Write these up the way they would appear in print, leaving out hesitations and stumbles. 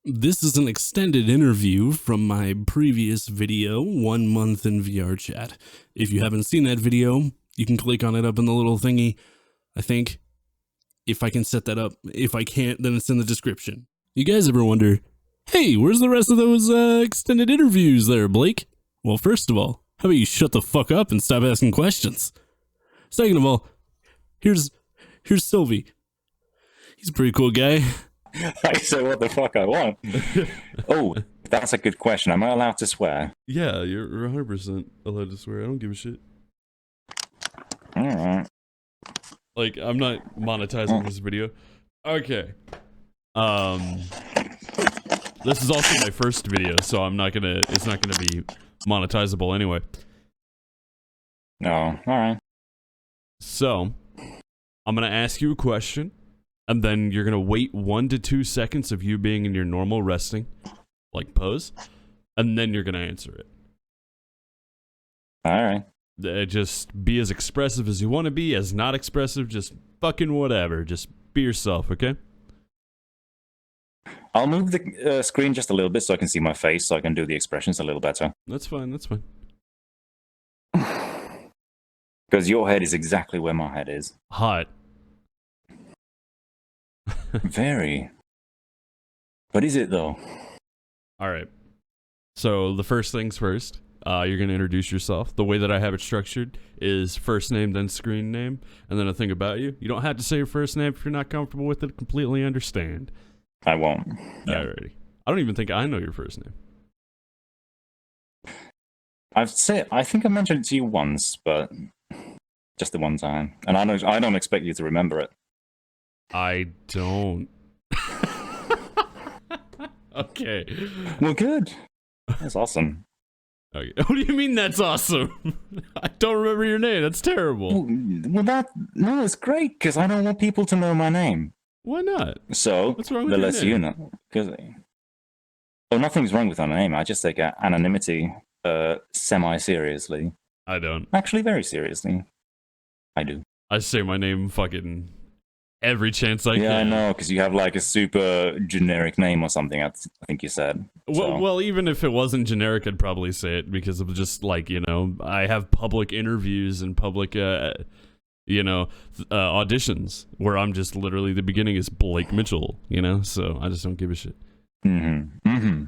This is an extended interview from my previous video, 1 month in VRChat. If you haven't seen that video, you can click on it up in the little thingy, I think. If I can set that up. If I can't, then it's in the description. You guys ever wonder, hey, where's the rest of those extended interviews there, Blake? Well, first of all, how about you shut the fuck up and stop asking questions? Second of all, here's Sylvie. He's a pretty cool guy. I say what the fuck I want. Oh, that's a good question. Am I allowed to swear? Yeah, you're 100% allowed to swear. I don't give a shit. Alright. Like, I'm not monetizing this video. Okay. This is also my first video, so it's not gonna be monetizable anyway. No, alright. So, I'm gonna ask you a question, and then you're gonna wait 1 to 2 seconds of you being in your normal resting, like pose, and then you're gonna answer it. Alright. Just be as expressive as you want to be, as not expressive, just fucking whatever. Just be yourself, okay? I'll move the screen just a little bit so I can see my face, so I can do the expressions a little better. That's fine, that's fine. Because your head is exactly where my head is. Hot. Very. But is it, though? Alright. So, the first things first. You're going to introduce yourself. The way that I have it structured is first name, then screen name, and then a thing about you. You don't have to say your first name if you're not comfortable with it. Completely understand. I won't. Yeah. Alrighty. I don't even think I know your first name. I think I mentioned it to you once, but just the one time. And I don't expect you to remember it. I don't. Okay. Well, good. That's awesome. Okay. What do you mean that's awesome? I don't remember your name. That's terrible. Well, no, it's great because I don't want people to know my name. Why not? So, what's wrong with the your less name? you know. Nothing's wrong with my name. I just take anonymity semi-seriously. I don't. Actually, very seriously. I do. I say my name fucking every chance I can. Yeah, I know, because you have like a super generic name or something, I think you said. Well, even if it wasn't generic, I'd probably say it because of just like, you know, I have public interviews and public, auditions where I'm just literally, the beginning is Blake Mitchell, you know, so I just don't give a shit. Mm-hmm. Mm-hmm.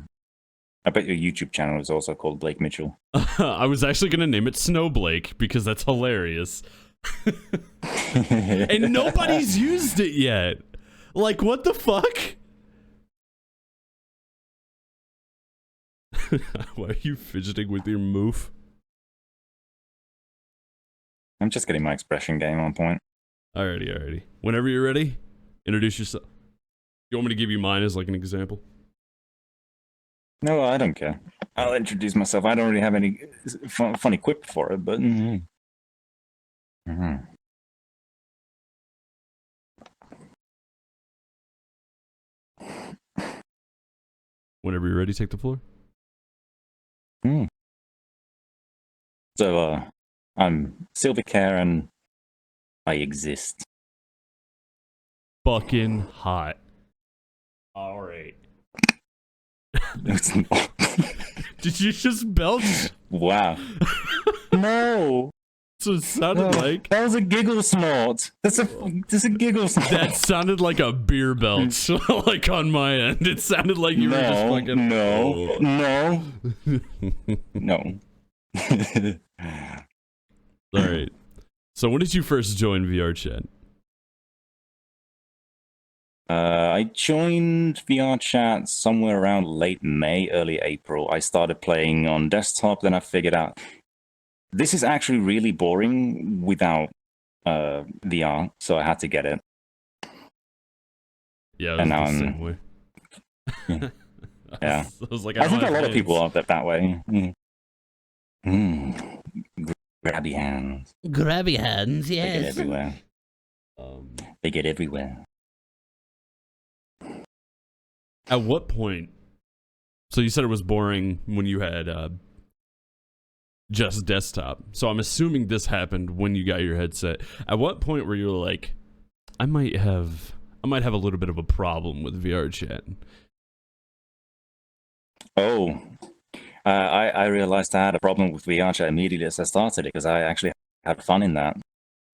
I bet your YouTube channel is also called Blake Mitchell. I was actually going to name it Snow Blake because that's hilarious. And nobody's used it yet. Like, what the fuck? Why are you fidgeting with your moof? I'm just getting my expression game on point. Alrighty. Whenever you're ready, introduce yourself. You want me to give you mine as like an example? No, I don't care. I'll introduce myself. I don't really have any funny quip for it, but... Whenever you're ready, take the floor. So, I'm Silvicare and I exist. Fucking hot. Alright. It's not. Did you just belch? Wow. No. That's what it sounded like. That was a giggle snort. That's a giggle snort. That sounded like a beer belch. Like on my end. It sounded like you were just fucking... No. Alright. So when did you first join VRChat? I joined VRChat somewhere around late May, early April. I started playing on desktop, then I figured out this is actually really boring without VR, so I had to get it. Yeah, and now the same way. Yeah. I was like, I think a lot of people are that way. Grabby hands. Grabby hands, They get yes. everywhere. They get everywhere. At what point? So you said it was boring when you had just desktop. So I'm assuming this happened when you got your headset. At what point were you like, I might have a little bit of a problem with VRChat? Oh, I realized I had a problem with VRChat immediately as I started it because I actually had fun in that.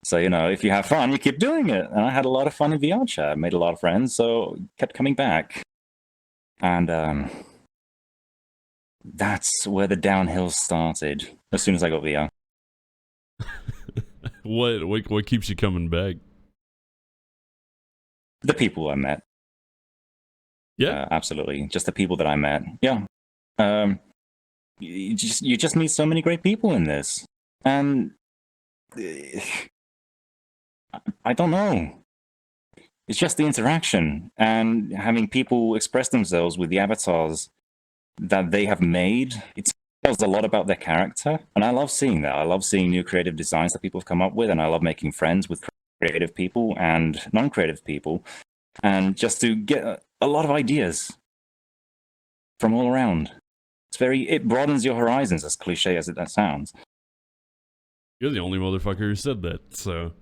So, if you have fun, you keep doing it. And I had a lot of fun in VRChat. I made a lot of friends, so kept coming back. And that's where the downhill started as soon as I got VR. What keeps you coming back? The people I met. Yeah, absolutely. Just the people that I met. Yeah. You just meet so many great people in this. And I don't know. It's just the interaction and having people express themselves with the avatars that they have made. It tells a lot about their character. And I love seeing that. I love seeing new creative designs that people have come up with. And I love making friends with creative people and non-creative people. And just to get a lot of ideas from all around. It broadens your horizons, as cliche as that sounds. you're the only motherfucker who said that, so.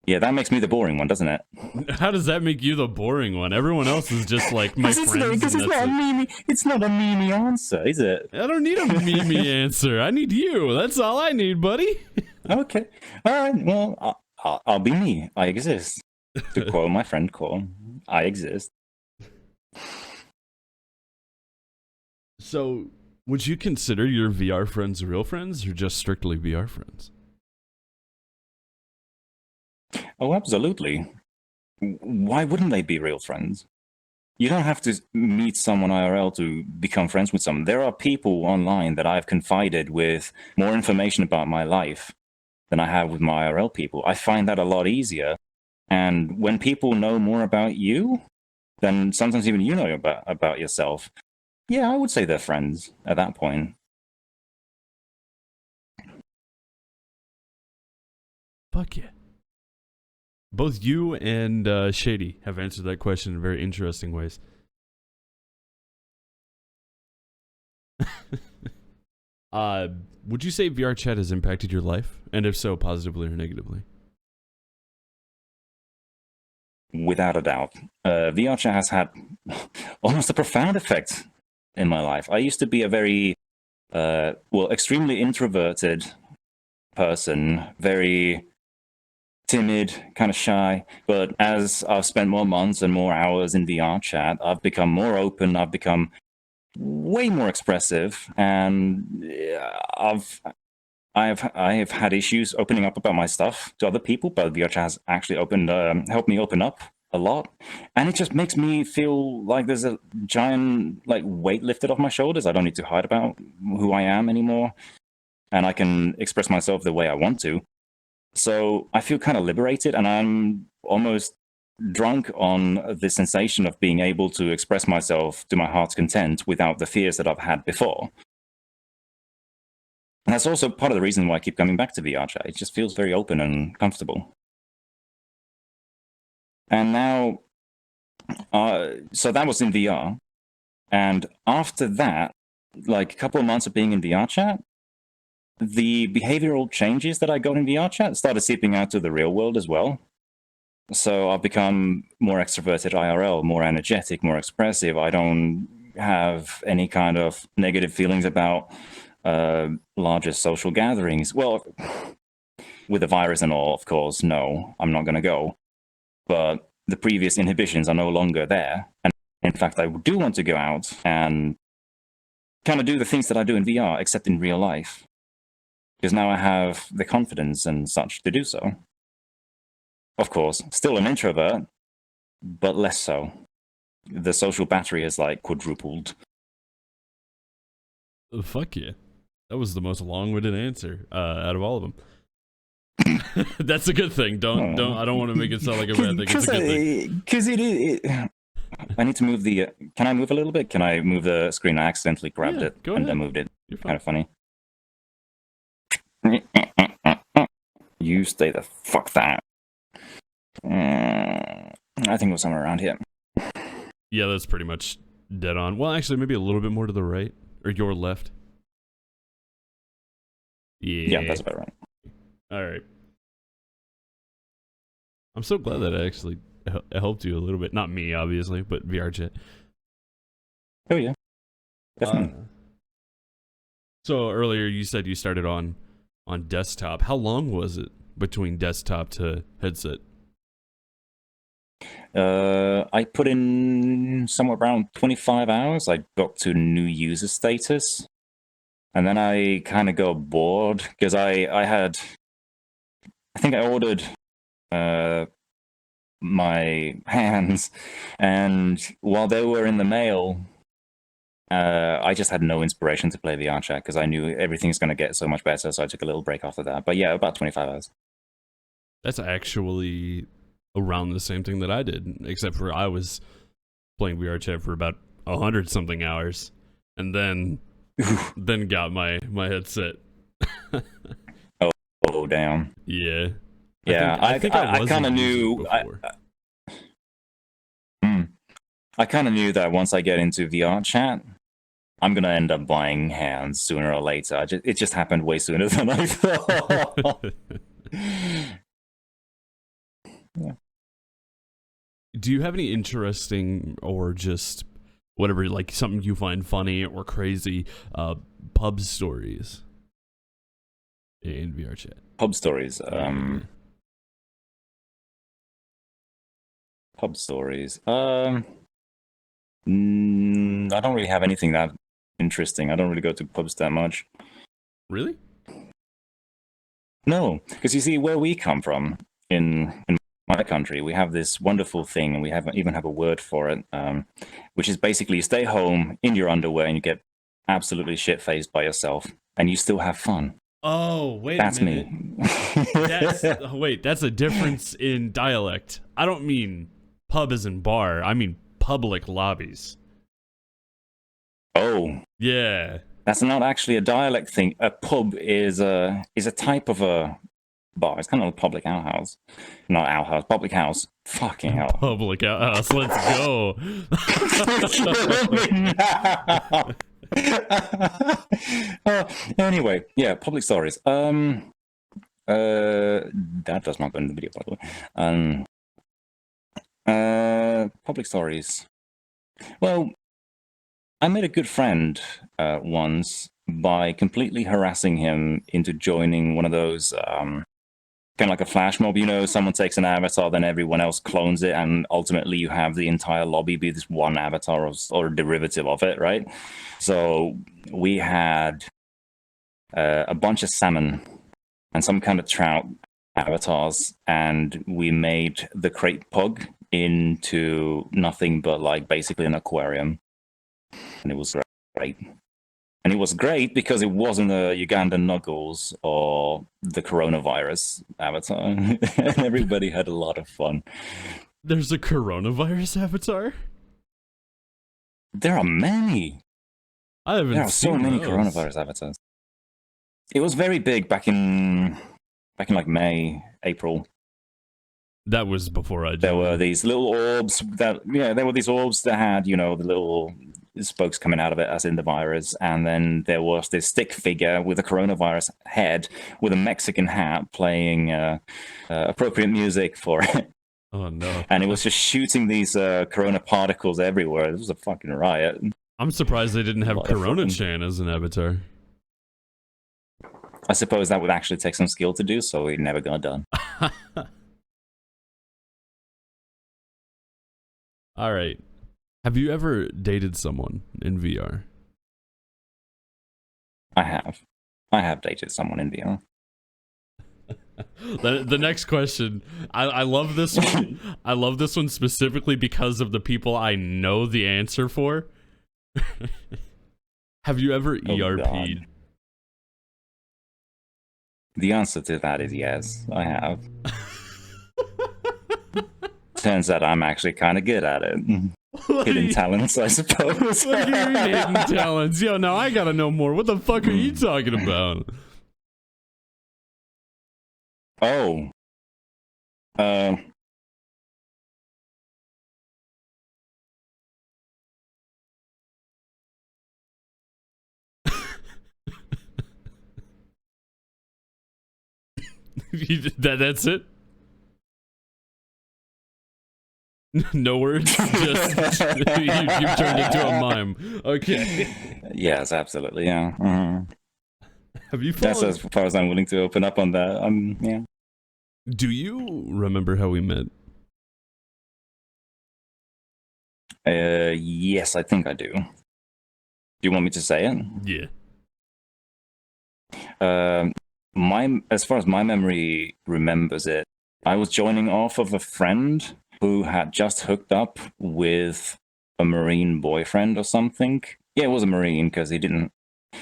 Yeah, that makes me the boring one, doesn't it? How does that make you the boring one? Everyone else is just like my friends. Because it's not a meme answer, is it? I don't need a meme answer. I need you. That's all I need, buddy. Okay. All right. Well, I'll be me. I exist. To quote my friend Cole, I exist. So, would you consider your VR friends real friends or just strictly VR friends? Oh, absolutely. Why wouldn't they be real friends? You don't have to meet someone IRL to become friends with someone. There are people online that I've confided with more information about my life than I have with my IRL people. I find that a lot easier. And when people know more about you, then sometimes even you know about yourself. Yeah, I would say they're friends at that point. Fuck yeah. Both you and Shady have answered that question in very interesting ways. Would you say VRChat has impacted your life? And if so, positively or negatively? Without a doubt. VRChat has had almost a profound effect in my life. I used to be a very, extremely introverted person, very timid, kind of shy. But as I've spent more months and more hours in VRChat, I've become more open. I've become way more expressive, and I have had issues opening up about my stuff to other people, but VRChat has actually helped me open up a lot, and it just makes me feel like there's a giant weight lifted off my shoulders. I don't need to hide about who I am anymore, and I can express myself the way I want to. So I feel kind of liberated, and I'm almost drunk on the sensation of being able to express myself to my heart's content without the fears that I've had before. And that's also part of the reason why I keep coming back to VRChat. It just feels very open and comfortable. And now, so that was in VR. And after that, a couple of months of being in VRChat, the behavioral changes that I got in VRChat started seeping out to the real world as well. So I've become more extroverted IRL, more energetic, more expressive. I don't have any kind of negative feelings about larger social gatherings. Well, with the virus and all, of course, no, I'm not going to go. But the previous inhibitions are no longer there. And in fact, I do want to go out and kind of do the things that I do in VR, except in real life. Because now I have the confidence and such to do so. Of course, still an introvert, but less so. The social battery has quadrupled. Fuck yeah. That was the most long-winded answer out of all of them. That's a good thing. I don't want to make it sound like a bad thing. It's a good thing. Because I need to move the... Can I move a little bit? Can I move the screen? I accidentally grabbed it and then moved it. Kind of funny. You stay the fuck that. I think it was somewhere around here. Yeah, that's pretty much dead on. Well, actually, maybe a little bit more to the right. Or your left. Yeah, that's about right. All right. I'm so glad that I actually helped you a little bit. Not me, obviously, but VRChat. Oh yeah, definitely. So earlier you said you started on desktop. How long was it between desktop to headset? I put in somewhere around 25 hours. I got to new user status, and then I kind of got bored because I think I ordered my hands, and while they were in the mail, I just had no inspiration to play VRChat because I knew everything's going to get so much better. So I took a little break after that. But yeah, about 25 hours. That's actually around the same thing that I did, except for I was playing VRChat for about 100 something hours, and then got my headset. Oh damn. Yeah. Yeah, I think I kind of knew. before. I kind of knew that once I get into VRChat, I'm gonna end up buying hands sooner or later. It just happened way sooner than I thought. Yeah. Do you have any interesting or just whatever, like something you find funny or crazy pub stories in VRChat? Pub stories. Pub stories. I don't really have anything that interesting. I don't really go to pubs that much. Really? No, because you see, where we come from in my country, we have this wonderful thing, and we even have a word for it, which is basically you stay home in your underwear and you get absolutely shit-faced by yourself, and you still have fun. Oh, wait That's a minute. me. Wait, that's a difference in dialect. I don't mean pub as in bar. I mean public lobbies. Oh. Yeah. That's not actually a dialect thing. A pub is a type of a bar. It's kind of a public outhouse. Not outhouse, public house. Fucking hell. Public outhouse. Let's go. Anyway, yeah, public stories. That does not go in the video, by the way. Public stories. Well, I made a good friend once by completely harassing him into joining one of those kind of like a flash mob. You know, someone takes an avatar, then everyone else clones it, and ultimately you have the entire lobby be this one avatar or a derivative of it, right? So we had a bunch of salmon and some kind of trout avatars, and we made the crate pug into nothing but like basically an aquarium. And it was great. And it was great because it wasn't a Ugandan Nuggles or the coronavirus avatar. And everybody had a lot of fun. There's a coronavirus avatar? There are many. I haven't There are so seen many those. coronavirus avatars. It was very big back in like May, April. That was before I joined. There were these little orbs that had, you know, the little spokes coming out of it, as in the virus. And then there was this stick figure with a coronavirus head with a Mexican hat playing appropriate music for it. Oh, no. And it was just shooting these corona particles everywhere. It was a fucking riot. I'm surprised they didn't have Corona-chan as an avatar. I suppose that would actually take some skill to do, so it never got done. All right. Have you ever dated someone in VR? I have. I have dated someone in VR. The next question, I love this one. I love this one specifically because of the people I know the answer for. Have you ever ERP'd? God. The answer to that is yes, I have. Turns out I'm actually kind of good at it. Hidden talents, I suppose. Look at your hidden talents. Yo, now I gotta know more. What the fuck are you talking about? Oh. That's it? No words. Just you've turned into a mime. Okay. Yes, absolutely. Yeah. Mhm. Have you That's fallen? as far as I'm willing to open up on that. Yeah. Do you remember how we met? Yes, I think I do. Do you want me to say it? Yeah. As far as my memory remembers it, I was joining off of a friend who had just hooked up with a Marine boyfriend or something. Yeah, it was a Marine because he didn't.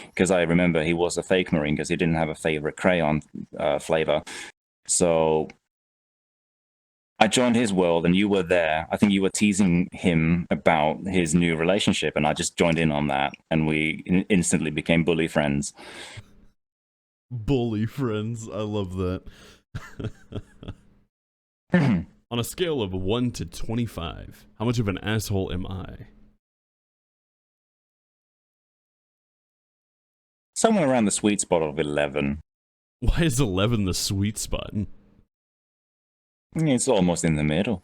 Because I remember he was a fake Marine because he didn't have a favorite crayon flavor. So I joined his world, and you were there. I think you were teasing him about his new relationship, and I just joined in on that, and we instantly became bully friends. Bully friends. I love that. On a scale of 1 to 25, how much of an asshole am I? Somewhere around the sweet spot of 11. Why is 11 the sweet spot? It's almost in the middle.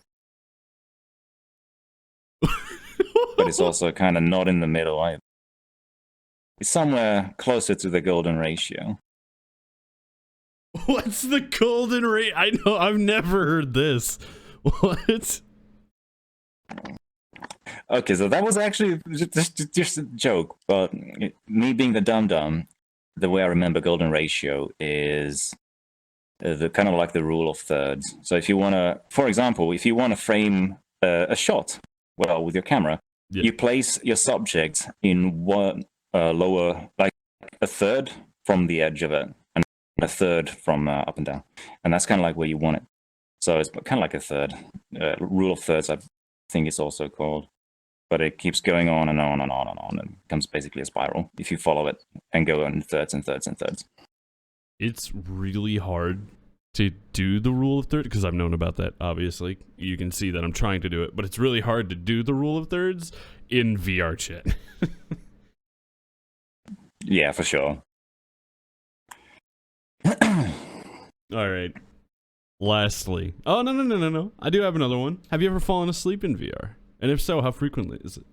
But it's also kind of not in the middle either. It's somewhere closer to the golden ratio. What's the golden rate? I know, I've never heard this. What? Okay, so that was actually just a joke, but me being the dum-dum, the way I remember golden ratio is the kind of like the rule of thirds. So if you want to, for example, if you want to frame a shot, well, with your camera, you place your subject in one lower, like a third from the edge of it, and a third from up and down. And that's kind of like where you want it. So it's kind of like a third. Rule of thirds, I think it's also called. But it keeps going on and on and on and on, and becomes basically a spiral if you follow it and go in thirds and thirds and thirds. It's really hard to do the rule of thirds, because I've known about that, obviously. You can see that I'm trying to do it, but it's really hard to do the rule of thirds in VRChat. Yeah, for sure. All right. Lastly. Oh, no. I do have another one. Have you ever fallen asleep in VR? And if so, how frequently is it?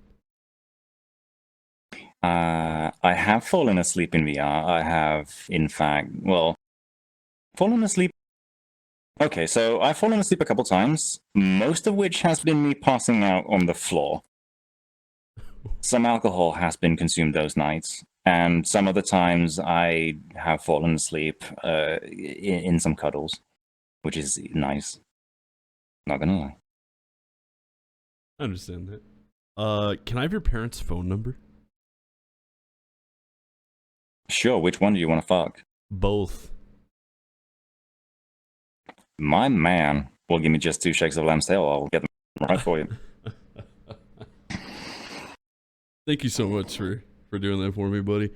I have fallen asleep in VR. I have, in fact, fallen asleep. Okay, so I've fallen asleep a couple times, most of which has been me passing out on the floor. Some alcohol has been consumed those nights, and some of the times I have fallen asleep in some cuddles, which is nice. Not gonna lie. I understand that. Can I have your parents' phone number? Sure, which one do you want to fuck? Both. My man. Well, give me just 2 shakes of lamb's tail. I'll get them right for you. Thank you so much for doing that for me, buddy.